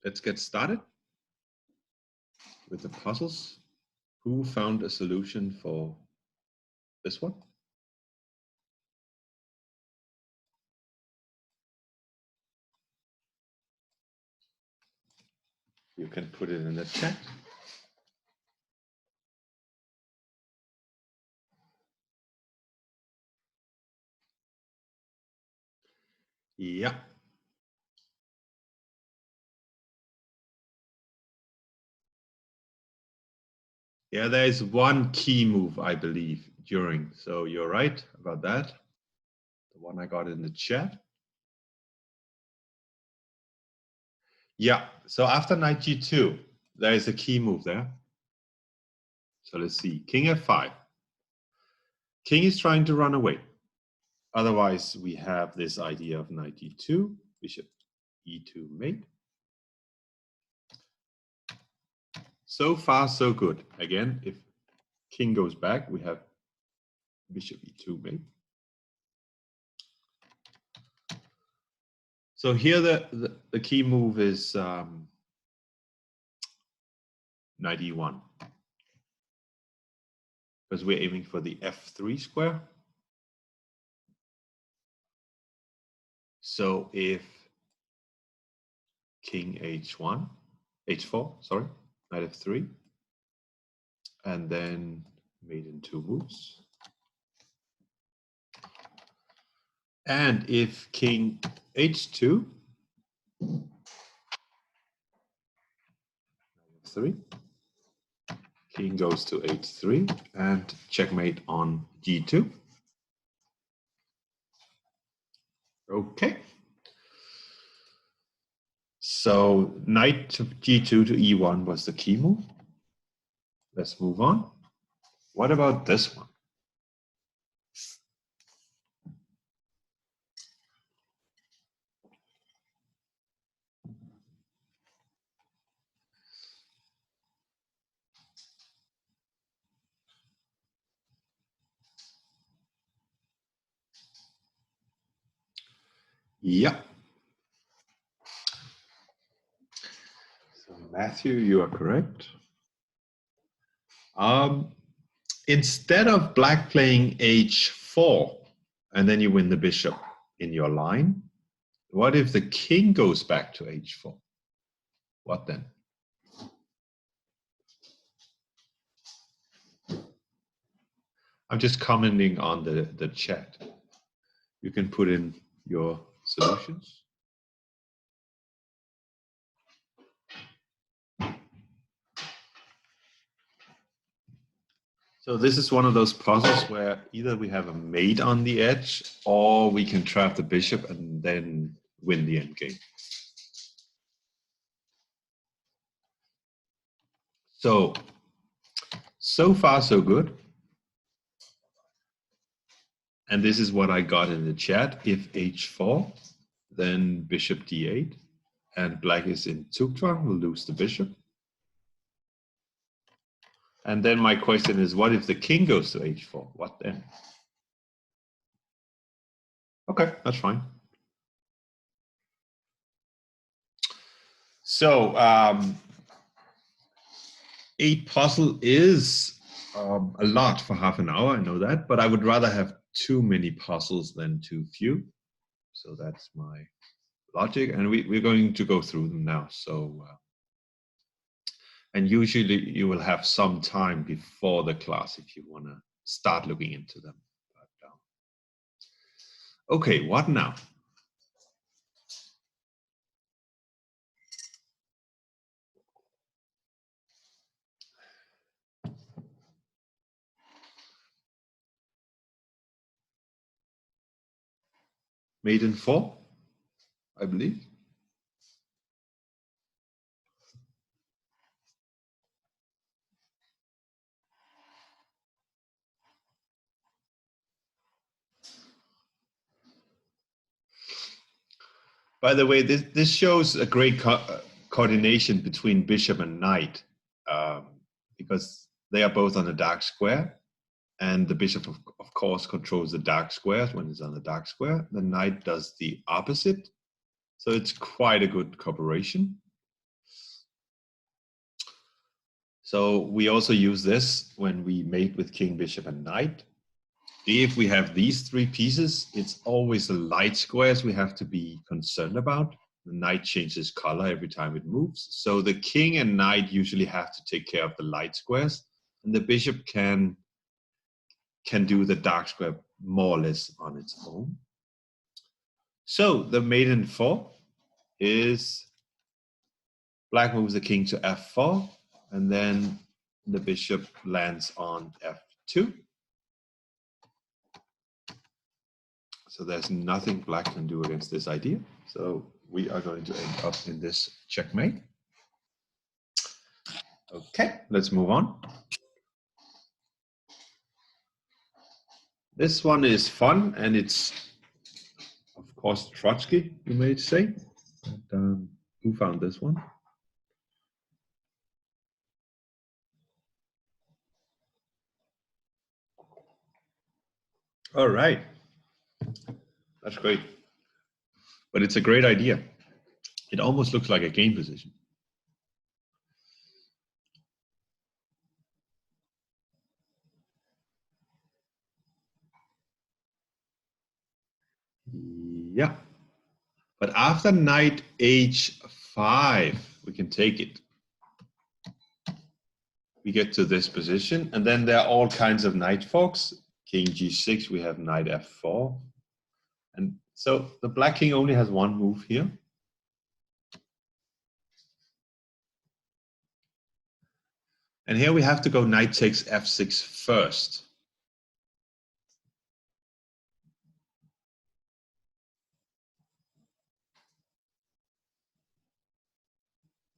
let's get started with the puzzles. Who found a solution for this one? You can put it in the chat. Yeah. Yeah, there is one key move, I believe, during. So you're right about that. The one I got in the chat. Yeah, so after knight g2, there is a key move there. So let's see, king f5. King is trying to run away. Otherwise, we have this idea of knight e2, bishop e2 mate. So far, so good. Again, if king goes back, we have bishop e2 mate. So here the key move is knight e1, because we're aiming for the f3 square. So if king h1, h4, sorry, knight f3, and then mate in two moves. And if king h2, 3, king goes to h3 and checkmate on g2. Okay. So knight to g2 to e1 was the key move. Let's move on. What about this one? Yeah. So Matthew, you are correct. Instead of black playing h4 and then you win the bishop in your line, what if the king goes back to h4? What then? I'm just commenting on the chat. You can put in your solutions. So this is one of those puzzles where either we have a mate on the edge or we can trap the bishop and then win the endgame. So far so good. And this is what I got in the chat. If h4, then bishop d8, and black is in Zugzwang, we'll lose the bishop. And then my question is, what if the king goes to h4? What then? Okay, that's fine. So a puzzle is a lot for half an hour, I know that, but I would rather have too many puzzles than too few. So that's my logic, and we're going to go through them now. So, and usually you will have some time before the class if you want to start looking into them. But, okay, what now? Mate in 4, I believe. By the way, this shows a great coordination between bishop and knight, because they are both on a dark square, and the bishop, of course, controls the dark squares when it's on the dark square. The knight does the opposite. So it's quite a good cooperation. So we also use this when we mate with king, bishop, and knight. If we have these three pieces, it's always the light squares we have to be concerned about. The knight changes color every time it moves. So the king and knight usually have to take care of the light squares, and the bishop can do the dark square more or less on its own. So the mate in 4 is black moves the king to f4, and then the bishop lands on f2. So there's nothing black can do against this idea. So we are going to end up in this checkmate. Okay, let's move on. This one is fun, and it's, of course, Trotsky, you may say. But, who found this one? All right. That's great. But it's a great idea. It almost looks like a game position. Yeah. But after knight h5, we can take it. We get to this position, and then there are all kinds of knight forks. King g6, we have knight f4. And so the black king only has one move here. And here we have to go knight takes f6 first.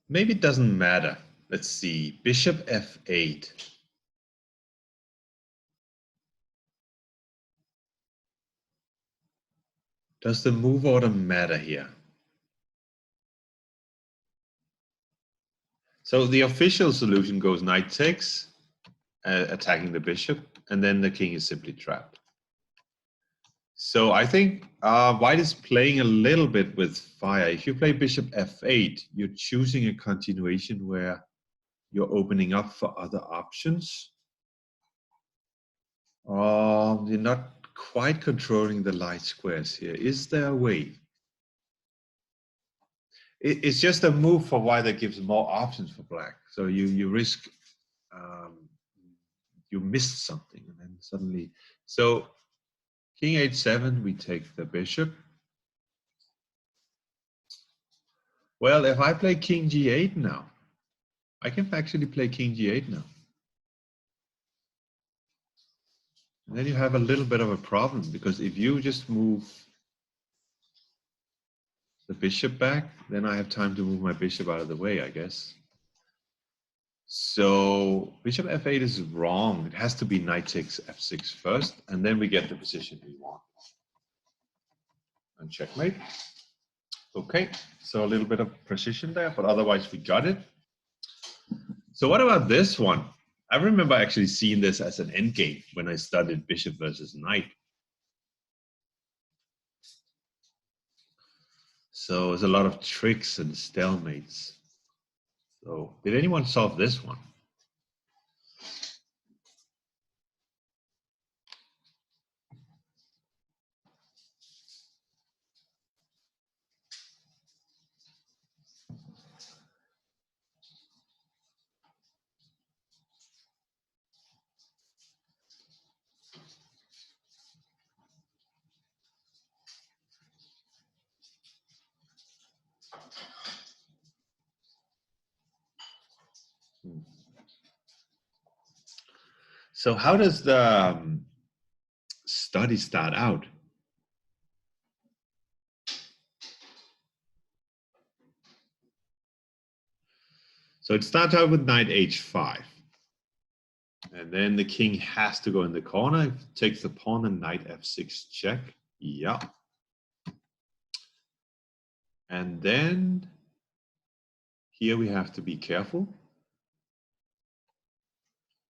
Maybe it doesn't matter. Let's see, bishop f8. Does the move order matter here? So the official solution goes knight takes, attacking the bishop, and then the king is simply trapped. So I think white is playing a little bit with fire. If you play bishop f8, you're choosing a continuation where you're opening up for other options. You're not quite controlling the light squares here. Is there a way? It's just a move for white that gives more options for black. So you risk you missed something, and then suddenly. So king h7, we take the bishop. Well, if I play king g8 now, I can actually play king g8 now. And then you have a little bit of a problem, because if you just move the bishop back, then I have time to move my bishop out of the way, I guess. So bishop f8 is wrong. It has to be knight takes f6 first, and then we get the position we want. And checkmate. Okay, so a little bit of precision there, but otherwise we got it. So what about this one? I remember actually seeing this as an endgame when I studied bishop versus knight. So there's a lot of tricks and stalemates. So did anyone solve this one? So how does the study start out? So it starts out with knight h5. And then the king has to go in the corner. It takes the pawn and knight f6 check. Yeah. And then here we have to be careful.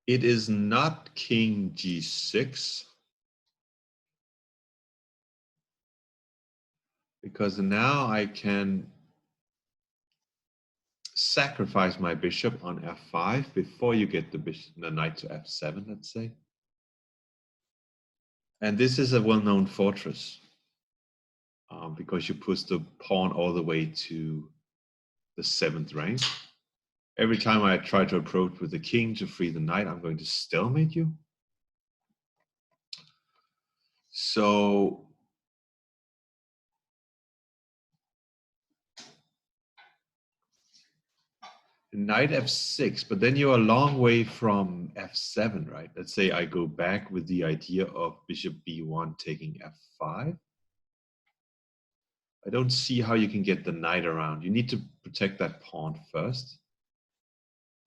It is not king g6, because now I can sacrifice my bishop on f5 before you get the knight to f7, let's say. And this is a well-known fortress because you push the pawn all the way to the 7th rank. Every time I try to approach with the king to free the knight, I'm going to stalemate you. So knight f6, but then you're a long way from f7, right? Let's say I go back with the idea of bishop b1 taking f5. I don't see how you can get the knight around. You need to protect that pawn first.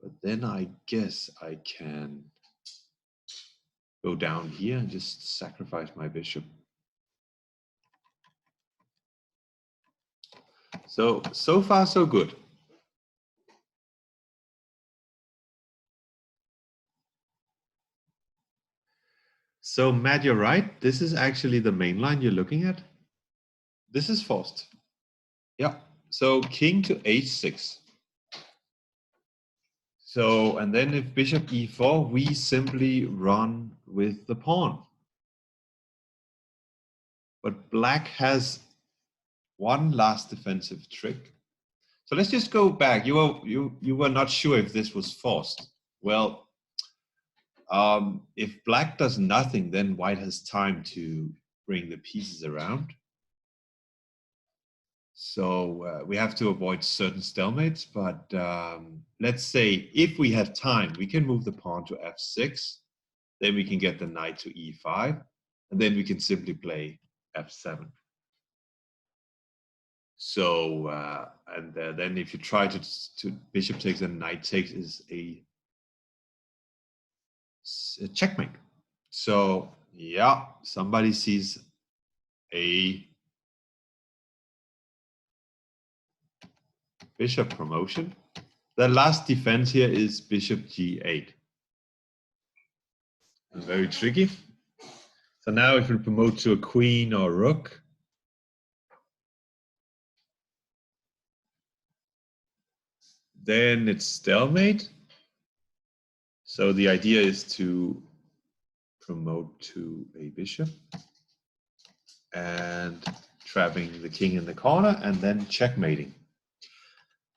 But then I guess I can go down here and just sacrifice my bishop. So far, so good. So Matt, you're right. This is actually the main line you're looking at. This is forced. Yeah. So king to h6. So, and then if bishop e4, we simply run with the pawn. But black has one last defensive trick. So let's just go back. You were not sure if this was forced. Well, if black does nothing, then white has time to bring the pieces around. So we have to avoid certain stalemates, but let's say if we have time, we can move the pawn to f6, then we can get the knight to e5, and then we can simply play f7. So, and then if you try to bishop takes and knight takes is a checkmate. So, yeah, somebody sees a bishop promotion. The last defense here is bishop g8. Very tricky. So now if we promote to a queen or rook, then it's stalemate. So the idea is to promote to a bishop and trapping the king in the corner and then checkmating.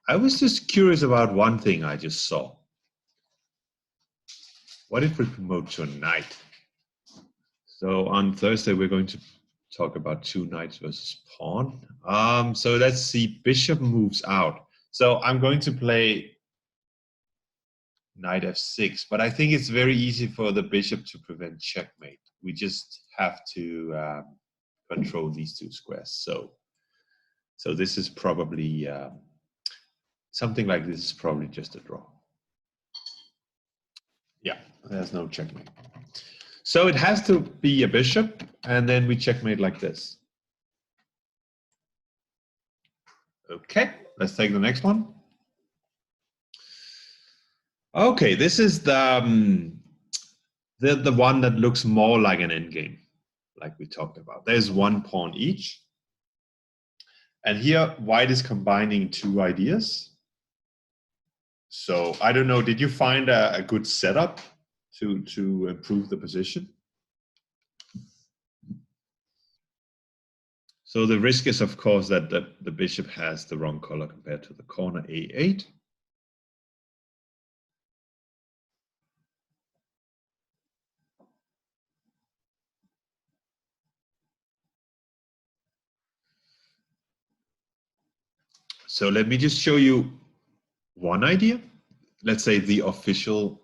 I was just curious about one thing I just saw. What if we promote to a knight? So on Thursday, we're going to talk about two knights versus pawn. So let's see, bishop moves out. So I'm going to play knight f6, but I think it's very easy for the bishop to prevent checkmate. We just have to control these two squares. So this is probably, something like this is probably just a draw. Yeah, there's no checkmate. So it has to be a bishop, and then we checkmate like this. Okay, let's take the next one. Okay, this is the one that looks more like an endgame, like we talked about. There's one pawn each. And here, white is combining two ideas. So I don't know, did you find a good setup to improve the position? So the risk is, of course, that the bishop has the wrong color compared to the corner a8. So let me just show you one idea. Let's say the official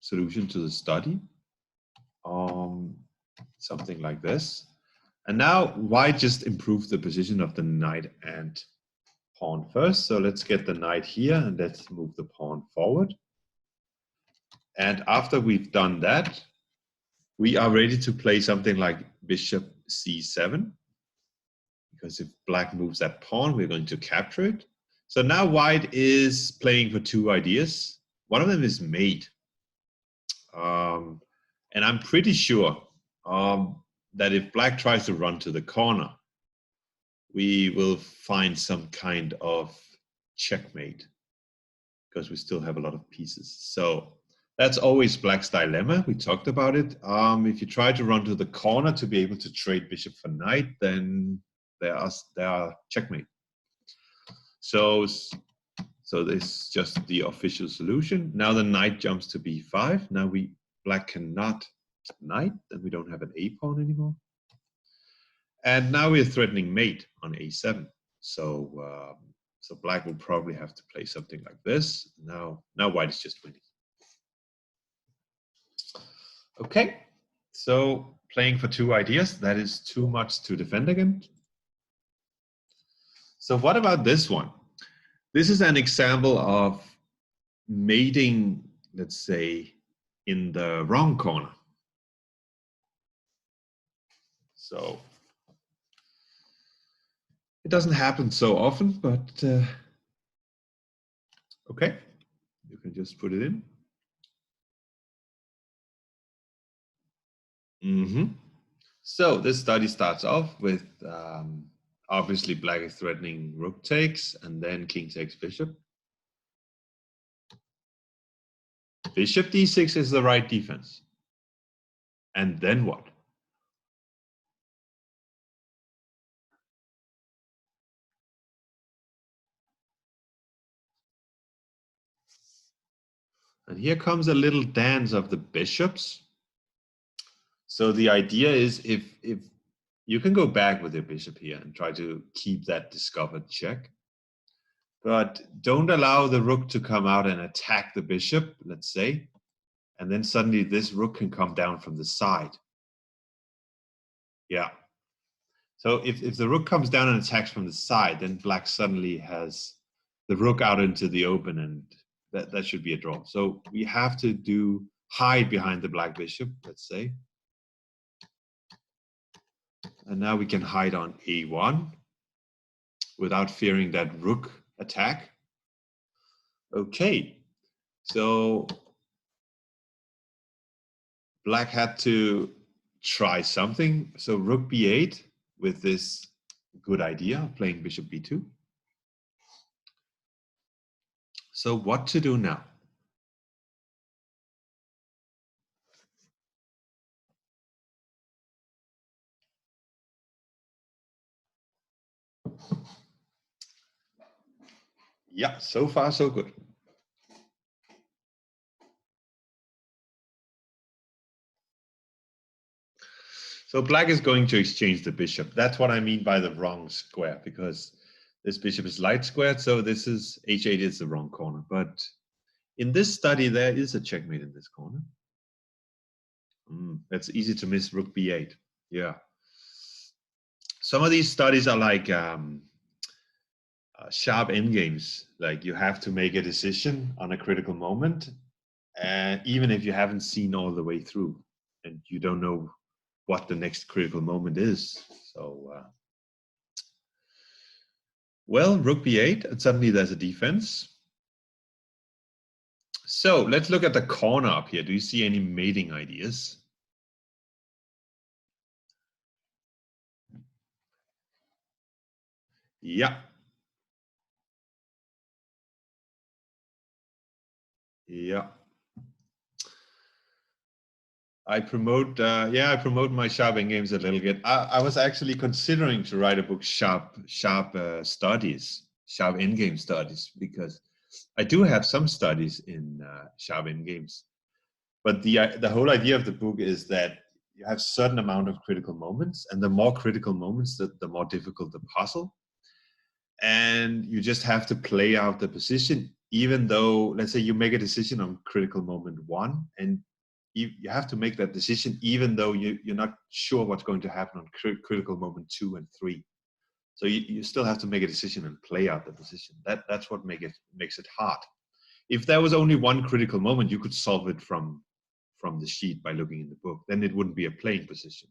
solution to the study. Something like this. And now white just improved the position of the knight and pawn first. So let's get the knight here and let's move the pawn forward. And after we've done that, we are ready to play something like bishop c7. Because if black moves that pawn, we're going to capture it. So now white is playing for two ideas. One of them is mate. And I'm pretty sure that if black tries to run to the corner, we will find some kind of checkmate. because we still have a lot of pieces. So that's always black's dilemma. We talked about it. If you try to run to the corner to be able to trade bishop for knight, then there are checkmate. So this is just the official solution. Now the knight jumps to b5. Now black cannot knight, then we don't have an a pawn anymore. And now we're threatening mate on a7. So black will probably have to play something like this. Now white is just winning. Okay, so playing for 2 ideas, that is too much to defend against. So what about this one? This is an example of mating, let's say, in the wrong corner. So it doesn't happen so often, but okay, you can just put it in. So this study starts off with obviously black is threatening rook takes, and then king takes bishop. Bishop d6 is the right defense. And then what? And here comes a little dance of the bishops. So the idea is if you can go back with your bishop here and try to keep that discovered check, but don't allow the rook to come out and attack the bishop, let's say, and then suddenly this rook can come down from the side. Yeah. So if the rook comes down and attacks from the side, then black suddenly has the rook out into the open, and that should be a draw. So we have to hide behind the black bishop, let's say. And now we can hide on a1 without fearing that rook attack. Okay, so black had to try something. So rook b8 with this good idea of playing bishop b2. So what to do now? Yeah, so far so good. So black is going to exchange the bishop. That's what I mean by the wrong square, because this bishop is light squared, so this is h8 is the wrong corner. But in this study, there is a checkmate in this corner. That's easy to miss rook b8. Yeah. Some of these studies are like sharp endgames. Like you have to make a decision on a critical moment, and even if you haven't seen all the way through, and you don't know what the next critical moment is. So, well, rook b8, and suddenly there's a defense. So let's look at the corner up here. Do you see any mating ideas? Yeah. Yeah. I promote my sharp endgames a little bit. I was actually considering to write a book, sharp studies, sharp endgame studies, because I do have some studies in sharp endgames. But the whole idea of the book is that you have a certain amount of critical moments, and the more critical moments, the more difficult the puzzle. And you just have to play out the position, even though, let's say you make a decision on critical moment 1, and you have to make that decision even though you're not sure what's going to happen on critical moment 2 and 3. So you still have to make a decision and play out the position. That's what makes it hard. If there was only one critical moment, you could solve it from the sheet by looking in the book. Then it wouldn't be a playing position.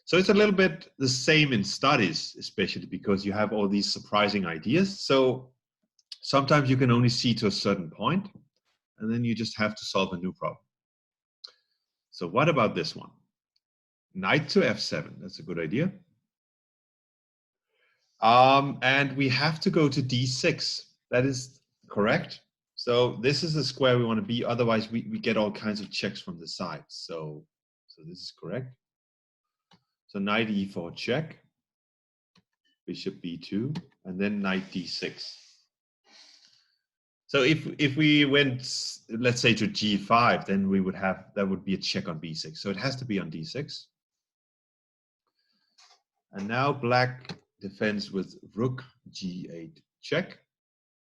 So it's a little bit the same in studies, especially because you have all these surprising ideas. So sometimes you can only see to a certain point, and then you just have to solve a new problem. So what about this one? Knight to f7, that's a good idea. And we have to go to d6. That is correct. So this is the square we want to be. Otherwise, we get all kinds of checks from the sides. So this is correct. So knight e4 check, bishop b2, and then knight d6. So if we went, let's say, to g5, then we would have, that would be a check on b6. So it has to be on d6. And now black defends with rook g8 check.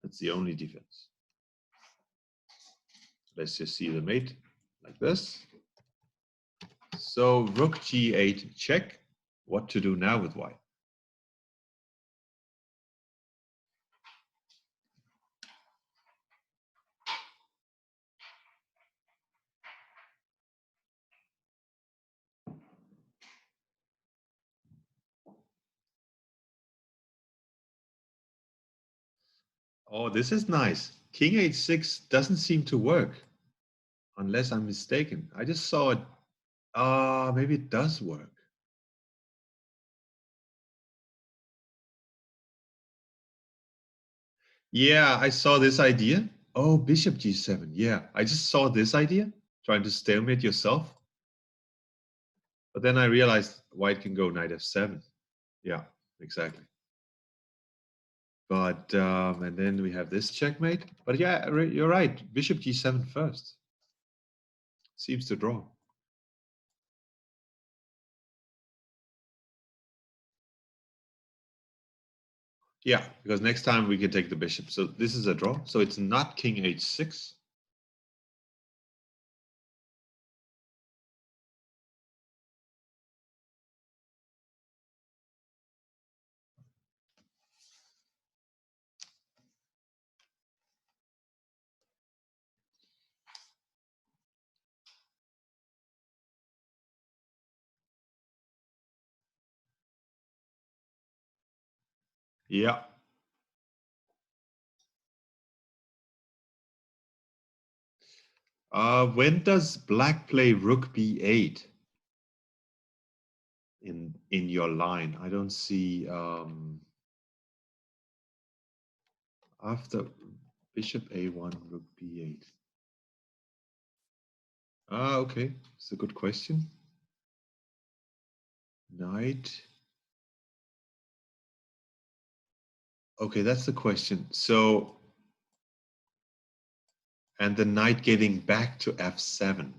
That's the only defense. Let's just see the mate like this. So rook g8 check. What to do now with white? Oh, this is nice. King h6 doesn't seem to work, unless I'm mistaken. I just saw it. Maybe it does work. Yeah, I saw this idea. Oh, bishop g7. Yeah, I just saw this idea, trying to stalemate yourself. But then I realized white can go knight f7. Yeah, exactly. But, and then we have this checkmate. But yeah, you're right. Bishop g7 first. Seems to draw. Yeah, because next time we can take the bishop. So this is a draw. So it's not king h6. Yeah. When does black play rook b8 in your line? I don't see after bishop a1 rook b8. Okay, it's a good question. Knight. Okay, that's the question. So, and the knight getting back to f7.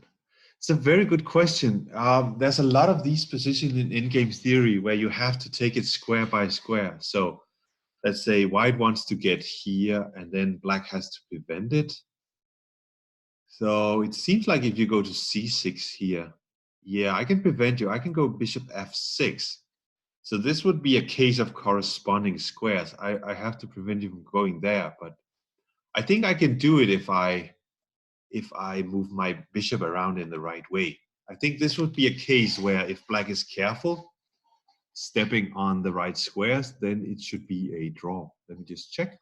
It's a very good question. There's a lot of these positions in endgame theory where you have to take it square by square. So let's say white wants to get here and then black has to prevent it. So it seems like if you go to c6 here, yeah, I can prevent you. I can go bishop f6. So this would be a case of corresponding squares. I have to prevent you from going there, but I think I can do it if I move my bishop around in the right way. I think this would be a case where if black is careful, stepping on the right squares, then it should be a draw. Let me just check.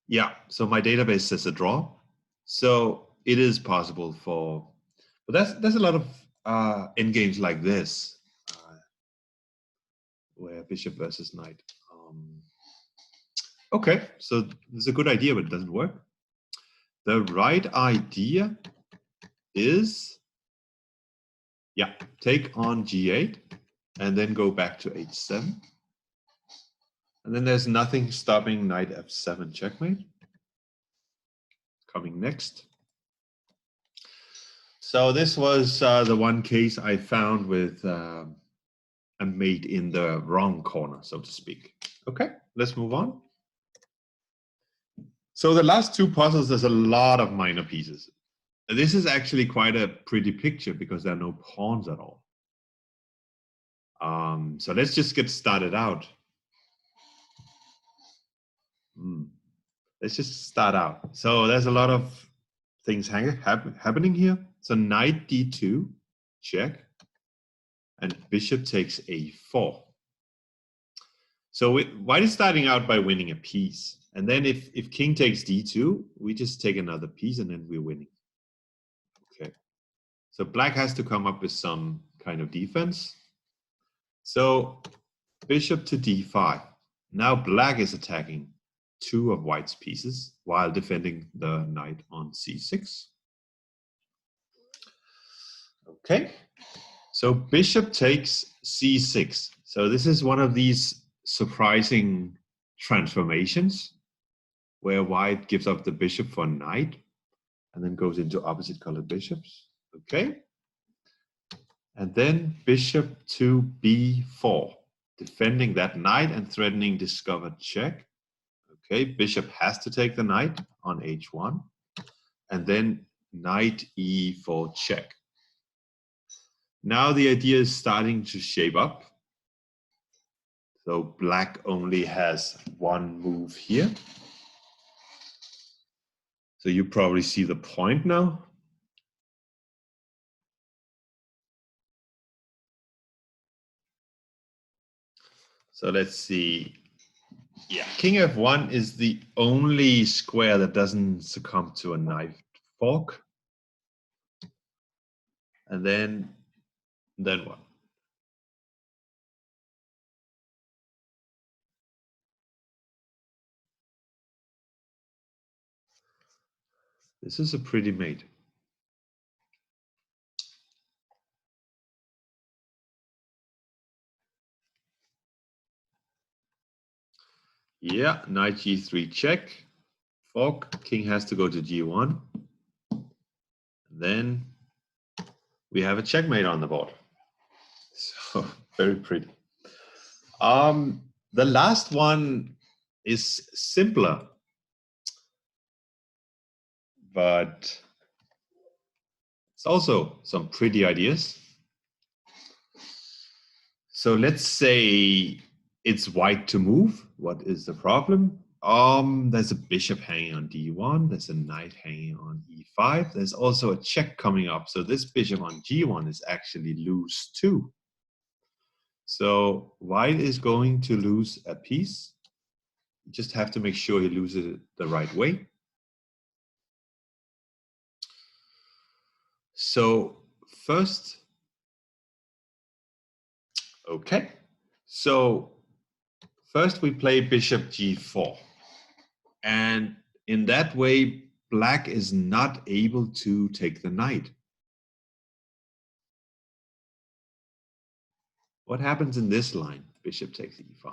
Yeah, so my database says a draw. So it is possible for, but there's a lot of end games like this, where bishop versus knight. Okay, so it's a good idea, but it doesn't work. The right idea is, yeah, take on g8 and then go back to h7. And then there's nothing stopping knight f7 checkmate. Coming next. So this was the one case I found with a mate in the wrong corner, so to speak. Okay, let's move on. So the last two puzzles, there's a lot of minor pieces. This is actually quite a pretty picture because there are no pawns at all. So let's just get started out. Let's just start out. So there's a lot of things happening here. So knight d2, check, and bishop takes a4. So white is starting out by winning a piece. And then if king takes d2, we just take another piece and then we're winning. Okay. So black has to come up with some kind of defense. So bishop to d5. Now black is attacking two of white's pieces while defending the knight on c6. Okay, so bishop takes c6. So this is one of these surprising transformations where white gives up the bishop for knight and then goes into opposite colored bishops. Okay, and then bishop to b4, defending that knight and threatening discovered check. Okay, bishop has to take the knight on h1, and then knight e4 check. Now the idea is starting to shape up. So black only has one move here. So you probably see the point now. So let's see. Yeah, king f1 is the only square that doesn't succumb to a knife fork. And then what? This is a pretty mate. Yeah, knight g3 check. Fork, king has to go to g1. Then we have a checkmate on the board. So very pretty. The last one is simpler, but it's also some pretty ideas. So let's say it's white to move. What is the problem? There's a bishop hanging on d1. There's a knight hanging on e5. There's also a check coming up. So this bishop on g1 is actually loose too. So white is going to lose a piece. You just have to make sure he loses it the right way. So first, okay. So first we play bishop g4. And in that way, black is not able to take the knight. What happens in this line? Bishop takes e5.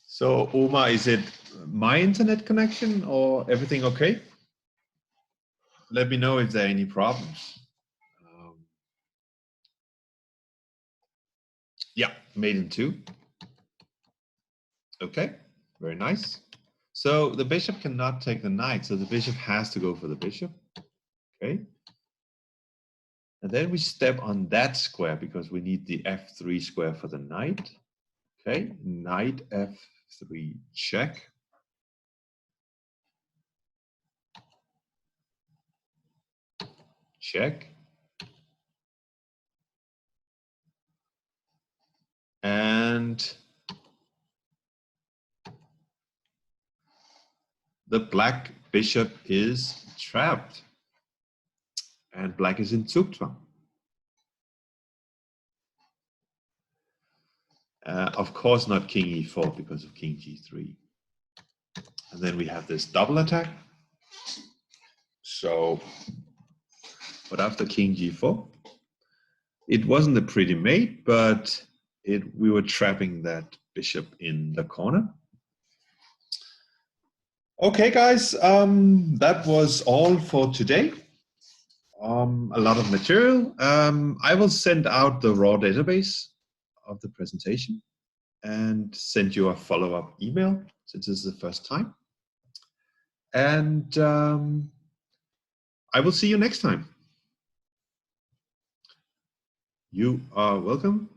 So Omar, is it my internet connection or everything okay? Let me know if there are any problems. Yeah, made in two. Okay, very nice. So the bishop cannot take the knight, so the bishop has to go for the bishop. Okay. And then we step on that square because we need the f3 square for the knight. Okay, knight f3 check. Check. And the black bishop is trapped. And black is in Zugzwang. Of course not king e4 because of king g3. And then we have this double attack. So, but after king g4, it wasn't a pretty mate, but we were trapping that bishop in the corner. Okay, guys, that was all for today. A lot of material. I will send out the raw database of the presentation and send you a follow-up email since this is the first time. And I will see you next time. You are welcome.